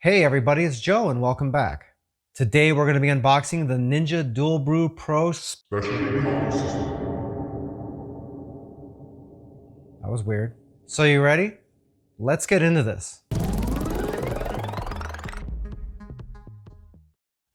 Hey everybody, it's Joe and welcome back. Today we're going to be unboxing the Ninja Dual Brew Pro Special Coffee System. That was weird. So you ready? Let's get into this.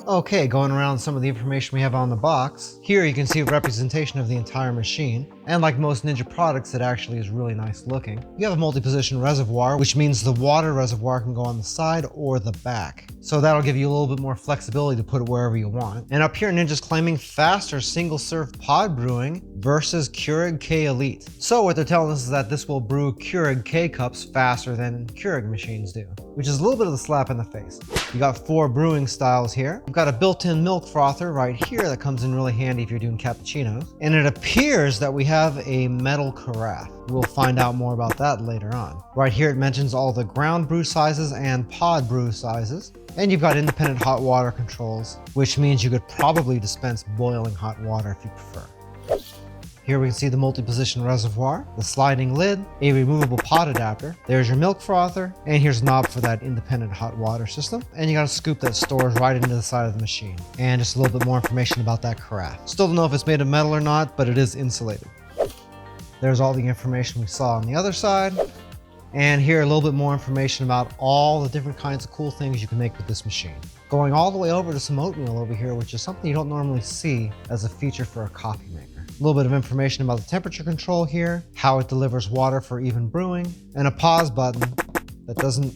Okay, going around some of the information we have on the box. Here you can see a representation of the entire machine. And like most Ninja products, it actually is really nice looking. You have a multi-position reservoir, which means the water reservoir can go on the side or the back. So that'll give you a little bit more flexibility to put it wherever you want. And up here, Ninja's claiming faster single-serve pod brewing versus Keurig K Elite. So what they're telling us is that this will brew Keurig K-Cups faster than Keurig machines do, which is a little bit of a slap in the face. You got 4 brewing styles here. You've got a built-in milk frother right here that comes in really handy if you're doing cappuccinos. And it appears that we have a metal carafe. We'll find out more about that later on. Right here it mentions all the ground brew sizes and pod brew sizes. And you've got independent hot water controls, which means you could probably dispense boiling hot water if you prefer. Here we can see the multi-position reservoir, the sliding lid, a removable pot adapter. There's your milk frother, and here's a knob for that independent hot water system. And you got a scoop that stores right into the side of the machine. And just a little bit more information about that carafe. Still don't know if it's made of metal or not, but it is insulated. There's all the information we saw on the other side. And here a little bit more information about all the different kinds of cool things you can make with this machine. Going all the way over to some oatmeal over here, which is something you don't normally see as a feature for a coffee maker. A little bit of information about the temperature control here, how it delivers water for even brewing, and a pause button that doesn't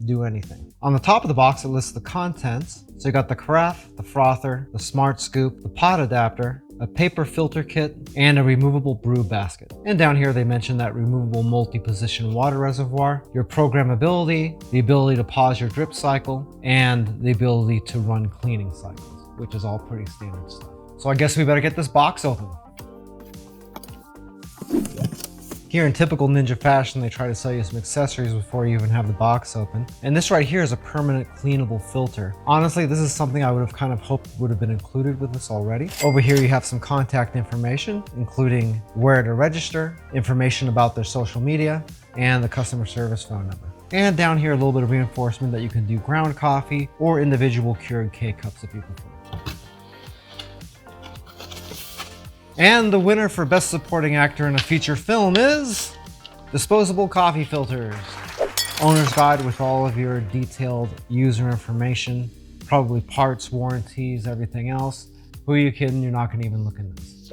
do anything. On the top of the box, it lists the contents. So you got the carafe, the frother, the smart scoop, the pot adapter, a paper filter kit, and a removable brew basket. And down here they mention that removable multi-position water reservoir, your programmability, the ability to pause your drip cycle, and the ability to run cleaning cycles, which is all pretty standard stuff. So I guess we better get this box open. Here in typical Ninja fashion, they try to sell you some accessories before you even have the box open. And this right here is a permanent cleanable filter. Honestly, this is something I would have kind of hoped would have been included with this already. Over here you have some contact information, including where to register, information about their social media, and the customer service phone number. And down here a little bit of reinforcement that you can do ground coffee or individual Keurig K-Cups if you prefer. And the winner for Best Supporting Actor in a Feature Film is Disposable Coffee Filters. Owner's guide with all of your detailed user information, probably parts, warranties, everything else. Who are you kidding? You're not going to even look in this.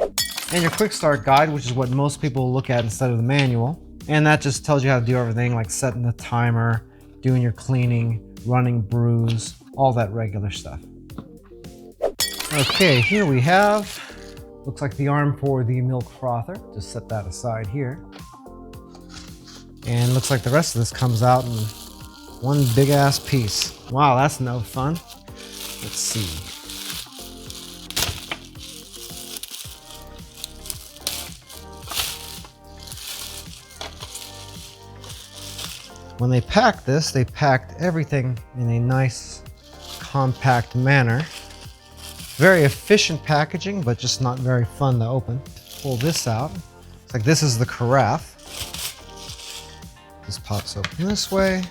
And your quick start guide, which is what most people look at instead of the manual. And that just tells you how to do everything like setting the timer, doing your cleaning, running brews, all that regular stuff. Okay, here we have looks like the arm for the milk frother. Just set that aside here. And looks like the rest of this comes out in one big ass piece. Wow, that's no fun. Let's see. When they packed this, they packed everything in a nice compact manner. Very efficient packaging, but just not very fun to open. Pull this out. It's like this is the carafe. This pops open this way.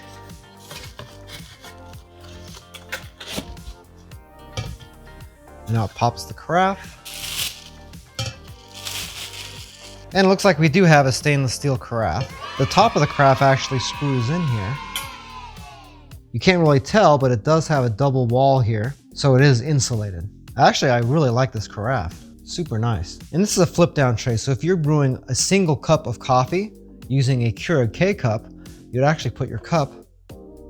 Now it pops the carafe. And it looks like we do have a stainless steel carafe. The top of the carafe actually screws in here. You can't really tell, but it does have a double wall here, so it is insulated. Actually, I really like this carafe. Super nice. And this is a flip down tray, so if you're brewing a single cup of coffee using a Keurig K-Cup, you'd actually put your cup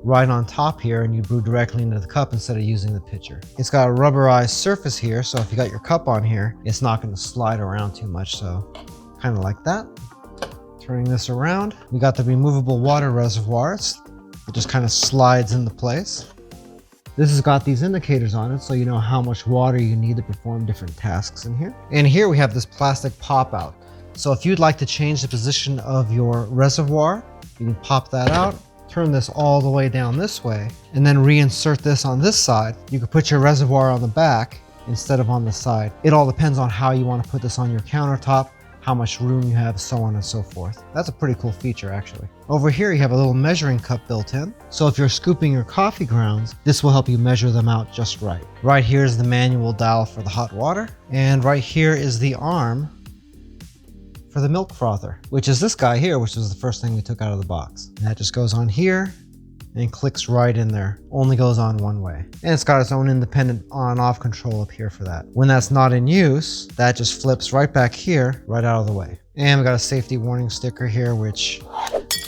right on top here and you brew directly into the cup instead of using the pitcher. It's got a rubberized surface here, so if you got your cup on here, it's not going to slide around too much, so kind of like that. Turning this around, we got the removable water reservoirs. It just kind of slides into place. This has got these indicators on it, so you know how much water you need to perform different tasks in here. And here we have this plastic pop out. So if you'd like to change the position of your reservoir, you can pop that out, turn this all the way down this way, and then reinsert this on this side. You can put your reservoir on the back instead of on the side. It all depends on how you want to put this on your countertop, how much room you have, so on and so forth. That's a pretty cool feature actually. Over here you have a little measuring cup built in. So if you're scooping your coffee grounds, this will help you measure them out just right. Right here is the manual dial for the hot water. And right here is the arm for the milk frother, which is this guy here, which is the first thing we took out of the box. And that just goes on here and clicks right in there. Only goes on one way. And it's got its own independent on-off control up here for that. When that's not in use, that just flips right back here, right out of the way. And we got a safety warning sticker here, which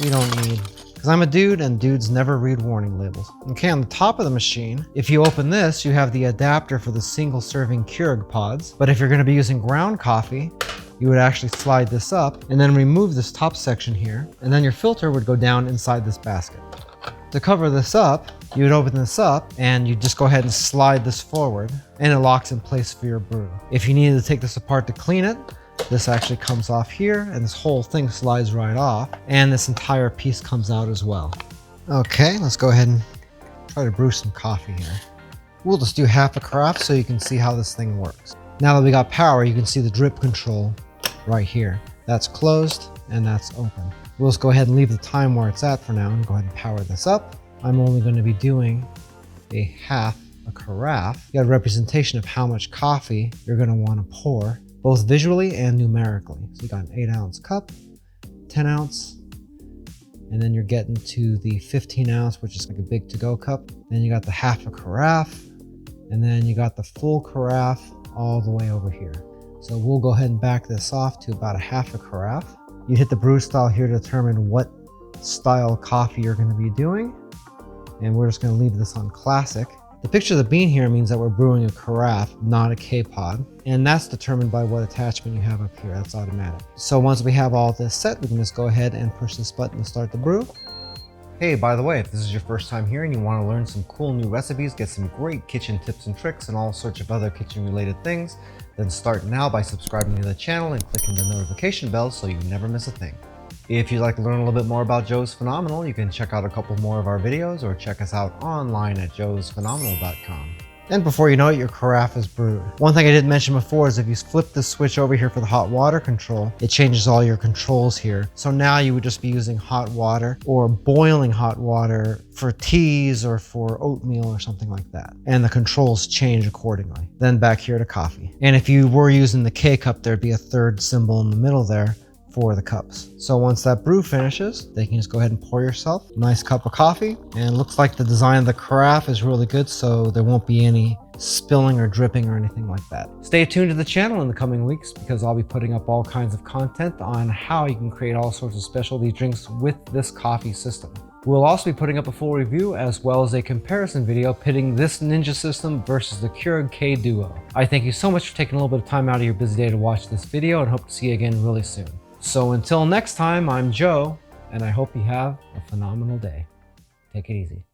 we don't need, because I'm a dude and dudes never read warning labels. Okay, on the top of the machine, if you open this, you have the adapter for the single serving Keurig pods. But if you're gonna be using ground coffee, you would actually slide this up and then remove this top section here, and then your filter would go down inside this basket. To cover this up, you would open this up and you just go ahead and slide this forward and it locks in place for your brew. If you needed to take this apart to clean it, this actually comes off here and this whole thing slides right off, and this entire piece comes out as well. Okay, let's go ahead and try to brew some coffee here. We'll just do half a carafe so you can see how this thing works. Now that we got power, you can see the drip control right here. That's closed and that's open. We'll just go ahead and leave the time where it's at for now and go ahead and power this up. I'm only going to be doing a half a carafe. You got a representation of how much coffee you're going to want to pour, both visually and numerically. So you got an 8-ounce cup, 10 ounce, and then you're getting to the 15 ounce, which is like a big to-go cup. Then you got the half a carafe, and then you got the full carafe all the way over here. So we'll go ahead and back this off to about a half a carafe. You hit the brew style here to determine what style coffee you're going to be doing. And we're just going to leave this on classic. The picture of the bean here means that we're brewing a carafe, not a K-pod. And that's determined by what attachment you have up here. That's automatic. So once we have all this set, we can just go ahead and push this button to start the brew. Hey, by the way, if this is your first time here and you want to learn some cool new recipes, get some great kitchen tips and tricks and all sorts of other kitchen related things, then start now by subscribing to the channel and clicking the notification bell so you never miss a thing. If you'd like to learn a little bit more about Joe's Phenomenal, you can check out a couple more of our videos or check us out online at joesphenomenal.com. And before you know it, your carafe is brewed. One thing I didn't mention before is if you flip the switch over here for the hot water control, it changes all your controls here. So now you would just be using hot water or boiling hot water for teas or for oatmeal or something like that. And the controls change accordingly. Then back here to coffee. And if you were using the K-cup, there'd be a third symbol in the middle there for the cups. So once that brew finishes, they can just go ahead and pour yourself a nice cup of coffee. And it looks like the design of the carafe is really good, so there won't be any spilling or dripping or anything like that. Stay tuned to the channel in the coming weeks because I'll be putting up all kinds of content on how you can create all sorts of specialty drinks with this coffee system. We'll also be putting up a full review as well as a comparison video pitting this Ninja system versus the Keurig K Duo. I thank you so much for taking a little bit of time out of your busy day to watch this video and hope to see you again really soon. So until next time, I'm Joe, and I hope you have a phenomenal day. Take it easy.